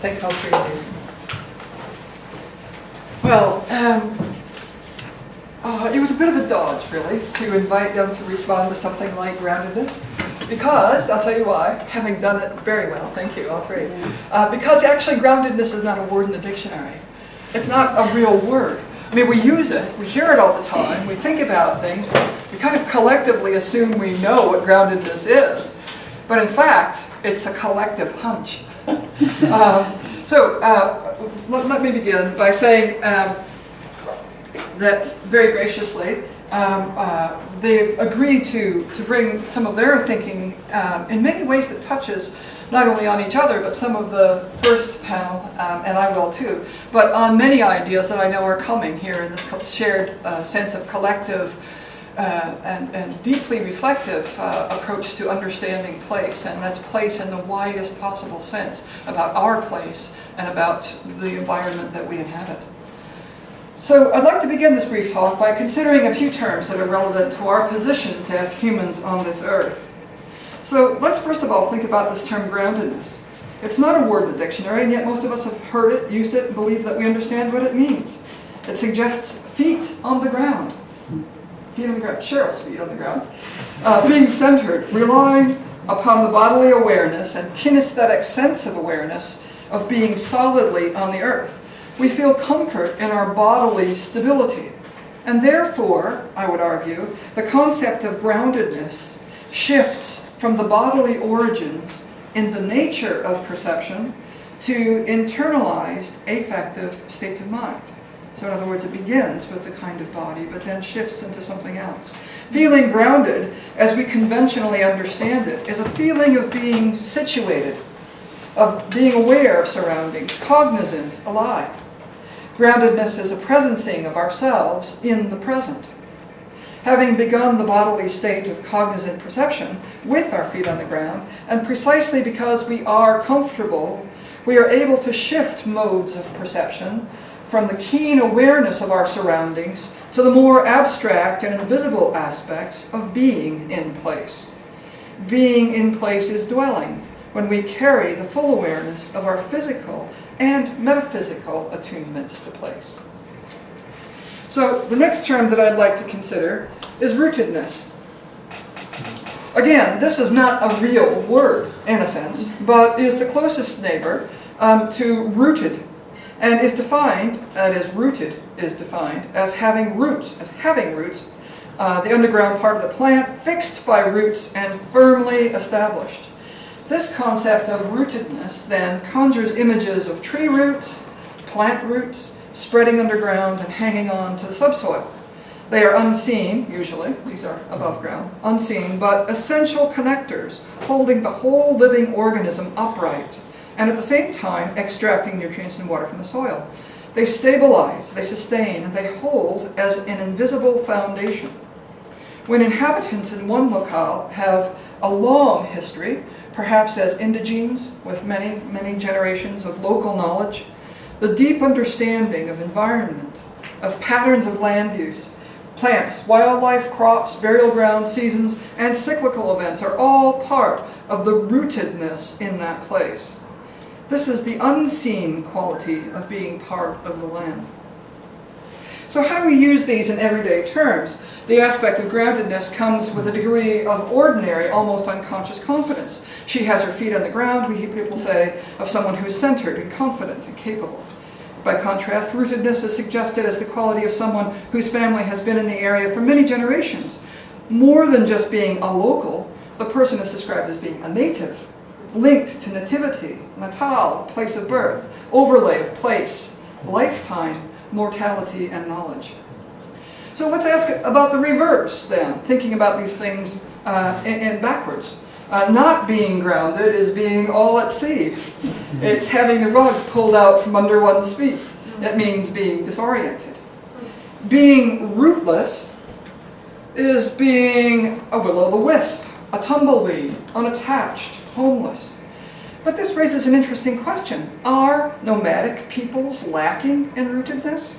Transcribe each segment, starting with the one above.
Thanks all three of you. Well, it was a bit of a dodge, really, to invite them to respond to something like groundedness. Because, I'll tell you why, having done it very well, thank you, all three. Because actually groundedness is not a word in the dictionary. It's not a real word. I mean, we use it, we hear it all the time, we think about things, we kind of collectively assume we know what groundedness is. But in fact, it's a collective hunch. Let me begin by saying that very graciously, they've agreed to bring some of their thinking in many ways that touches not only on each other, but some of the first panel, and I will too, but on many ideas that I know are coming here in this shared sense of collective and deeply reflective approach to understanding place, and that's place in the widest possible sense about our place and about the environment that we inhabit. So I'd like to begin this brief talk by considering a few terms that are relevant to our positions as humans on this earth. So let's first of all think about this term groundedness. It's not a word in the dictionary, and yet most of us have heard it, used it, and believe that we understand what it means. It suggests feet on the ground. Feet on the ground, Cheryl's feet on the ground. Being centered, relying upon the bodily awareness and kinesthetic sense of awareness of being solidly on the earth. We feel comfort in our bodily stability. And therefore, I would argue, the concept of groundedness shifts from the bodily origins in the nature of perception to internalized affective states of mind. So in other words, it begins with the kind of body, but then shifts into something else. Feeling grounded, as we conventionally understand it, is a feeling of being situated, of being aware of surroundings, cognizant, alive. Groundedness is a presencing of ourselves in the present. Having begun the bodily state of cognizant perception with our feet on the ground, and precisely because we are comfortable, we are able to shift modes of perception from the keen awareness of our surroundings to the more abstract and invisible aspects of being in place. Being in place is dwelling, when we carry the full awareness of our physical and metaphysical attunements to place. So the next term that I'd like to consider is rootedness. Again, this is not a real word in a sense, but is the closest neighbor to rooted, and is defined, that is, rooted is defined as having roots, the underground part of the plant, fixed by roots and firmly established. This concept of rootedness then conjures images of tree roots, plant roots, spreading underground and hanging on to the subsoil. They are unseen, usually, these are above ground, unseen, but essential connectors holding the whole living organism upright, and at the same time extracting nutrients and water from the soil. They stabilize, they sustain, and they hold as an invisible foundation. When inhabitants in one locale have a long history, perhaps as indigenes with many, many generations of local knowledge, the deep understanding of environment, of patterns of land use, plants, wildlife, crops, burial ground, seasons, and cyclical events are all part of the rootedness in that place. This is the unseen quality of being part of the land. So how do we use these in everyday terms? The aspect of groundedness comes with a degree of ordinary, almost unconscious confidence. She has her feet on the ground, we hear people say, of someone who's centered and confident and capable. By contrast, rootedness is suggested as the quality of someone whose family has been in the area for many generations. More than just being a local, the person is described as being a native, linked to nativity, natal, place of birth, overlay of place, lifetime, mortality, and knowledge. So let's ask about the reverse then, thinking about these things in backwards. Not being grounded is being all at sea. It's having the rug pulled out from under one's feet. It means being disoriented. Being rootless is being a will-o'-the-wisp, a tumbleweed, unattached, homeless. But this raises an interesting question. Are nomadic peoples lacking in rootedness?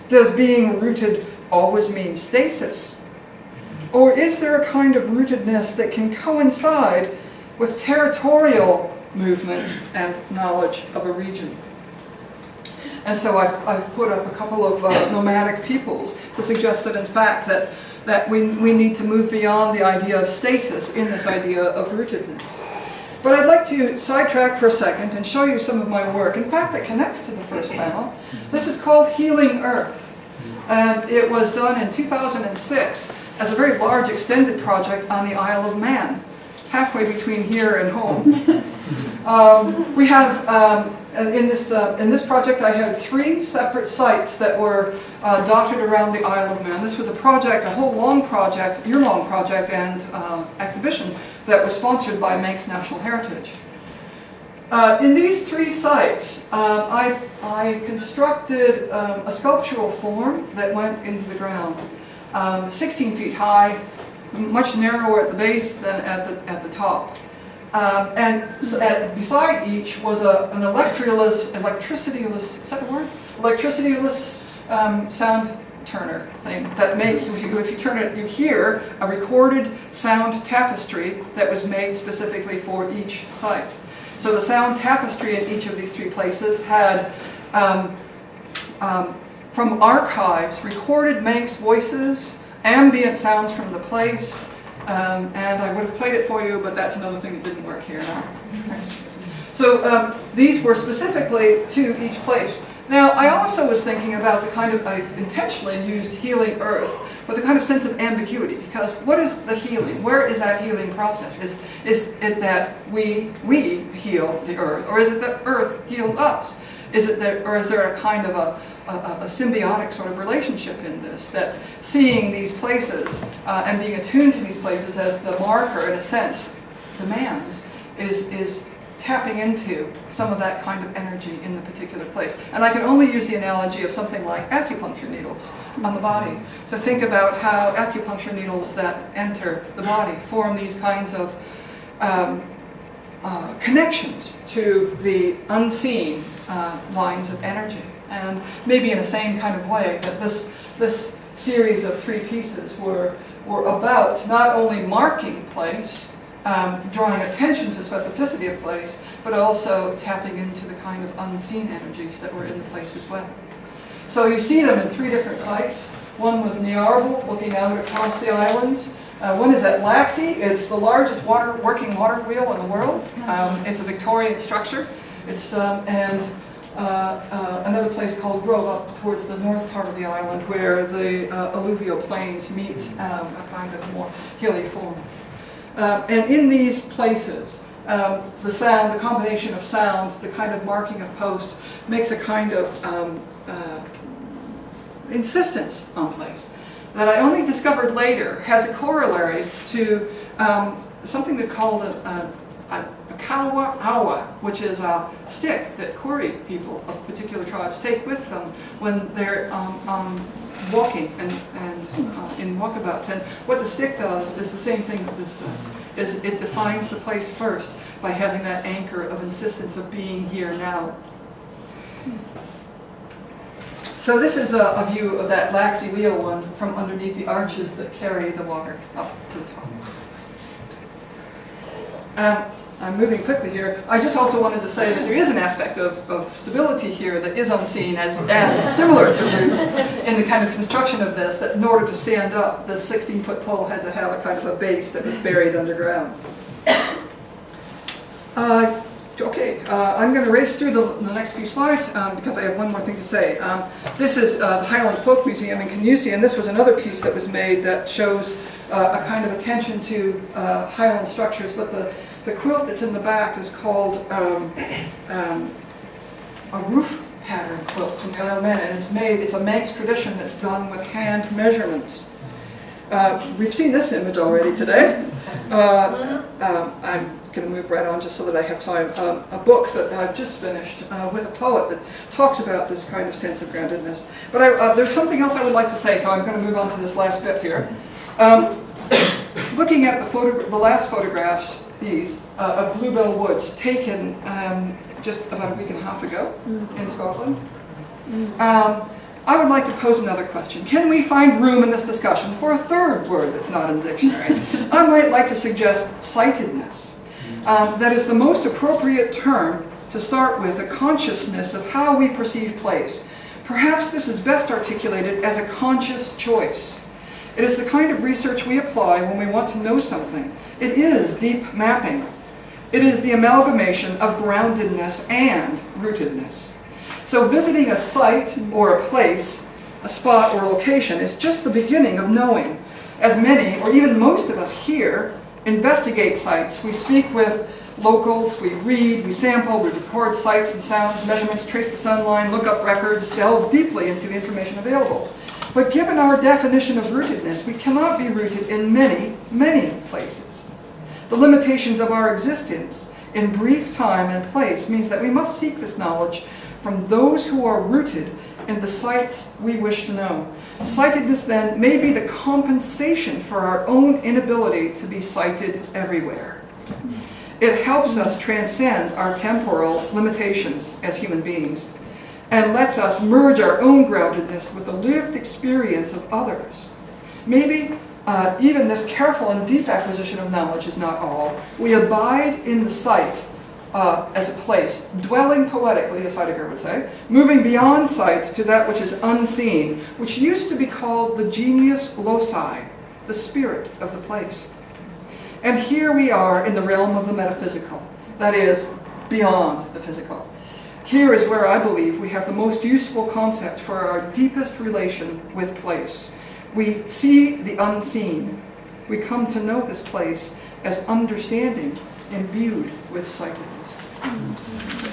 Does being rooted always mean stasis? Or is there a kind of rootedness that can coincide with territorial movement, and knowledge of a region. And so I've put up a couple of nomadic peoples to suggest that in fact that we need to move beyond the idea of stasis in this idea of rootedness. But I'd like to sidetrack for a second and show you some of my work. In fact, it connects to the first panel. This is called Healing Earth. And it was done in 2006 as a very large extended project on the Isle of Man, halfway between here and home. We have, in this project, I had 3 separate sites that were dotted around the Isle of Man. This was a project, a whole long project, year-long project and exhibition that was sponsored by Manx National Heritage. In these 3 sites, I constructed a sculptural form that went into the ground, 16 feet high, much narrower at the base than at the top. And beside each was an electricityless, is that the word? Electricityless sound turner thing that makes, if you turn it, you hear a recorded sound tapestry that was made specifically for each site. So the sound tapestry in each of these 3 places had, from archives, recorded Manx voices, ambient sounds from the place, and I would have played it for you, but that's another thing that didn't work here now. So these were specifically to each place. Now, I also was thinking about the kind of, I intentionally used Healing Earth, with a kind of sense of ambiguity, because what is the healing? Where is that healing process? Is it that we heal the Earth, or is it that Earth heals us? Is it that, or is there a kind of a symbiotic sort of relationship in this, that seeing these places and being attuned to these places as the marker, in a sense, demands, is tapping into some of that kind of energy in the particular place. And I can only use the analogy of something like acupuncture needles on the body to think about how acupuncture needles that enter the body form these kinds of connections to the unseen lines of energy. And maybe in the same kind of way that this series of 3 pieces were about not only marking place, drawing attention to specificity of place, but also tapping into the kind of unseen energies that were in the place as well. So you see them in 3 different sites. One was Niarval, looking out across the islands. One is at Laxey. It's the largest working water wheel in the world. It's a Victorian structure. It's another place called Grove up towards the north part of the island, where the alluvial plains meet a kind of more hilly form. And in these places, the sound, the combination of sound, the kind of marking of post, makes a kind of insistence on place that I only discovered later has a corollary to something that's called a kawa, which is a stick that Koori people of particular tribes take with them when they're walking and in walkabouts. And what the stick does is the same thing that this does, is it defines the place first by having that anchor of insistence of being here now. So this is a view of that Laxey wheel one from underneath the arches that carry the water up to the top. I'm moving quickly here. I just also wanted to say that there is an aspect of stability here that is unseen as similar to roots in the kind of construction of this, that in order to stand up, the 16-foot pole had to have a kind of a base that was buried underground. I'm going to race through the next few slides because I have one more thing to say. This is the Highland Folk Museum in Canusie, and this was another piece that was made that shows a kind of attention to Highland structures, but the quilt that's in the back is called a roof pattern quilt from the Isle of Man, and it's a Manx tradition that's done with hand measurements. We've seen this image already today. I'm going to move right on just so that I have time. A book that I've just finished with a poet that talks about this kind of sense of groundedness. But there's something else I would like to say, so I'm going to move on to this last bit here. Looking at the last photographs, these, of Bluebell Woods, taken just about a week and a half ago in Scotland, I would like to pose another question. Can we find room in this discussion for a third word that's not in the dictionary? I might like to suggest sightedness. that is the most appropriate term to start with, a consciousness of how we perceive place. Perhaps this is best articulated as a conscious choice. It is the kind of research we apply when we want to know something. It is deep mapping. It is the amalgamation of groundedness and rootedness. So visiting a site or a place, a spot or location, is just the beginning of knowing. As many, or even most of us here, investigate sites. We speak with locals, we read, we sample, we record sights and sounds, measurements, trace the sun line, look up records, delve deeply into the information available. But given our definition of rootedness, we cannot be rooted in many, many places. The limitations of our existence in brief time and place means that we must seek this knowledge from those who are rooted in the sites we wish to know. Sightedness, then, may be the compensation for our own inability to be sighted everywhere. It helps us transcend our temporal limitations as human beings and lets us merge our own groundedness with the lived experience of others. Maybe even this careful and deep acquisition of knowledge is not all. We abide in the site as a place, dwelling poetically, as Heidegger would say, moving beyond sight to that which is unseen, which used to be called the genius loci, the spirit of the place. And here we are in the realm of the metaphysical, that is, beyond the physical. Here is where I believe we have the most useful concept for our deepest relation with place. We see the unseen. We come to know this place as understanding imbued with sightedness.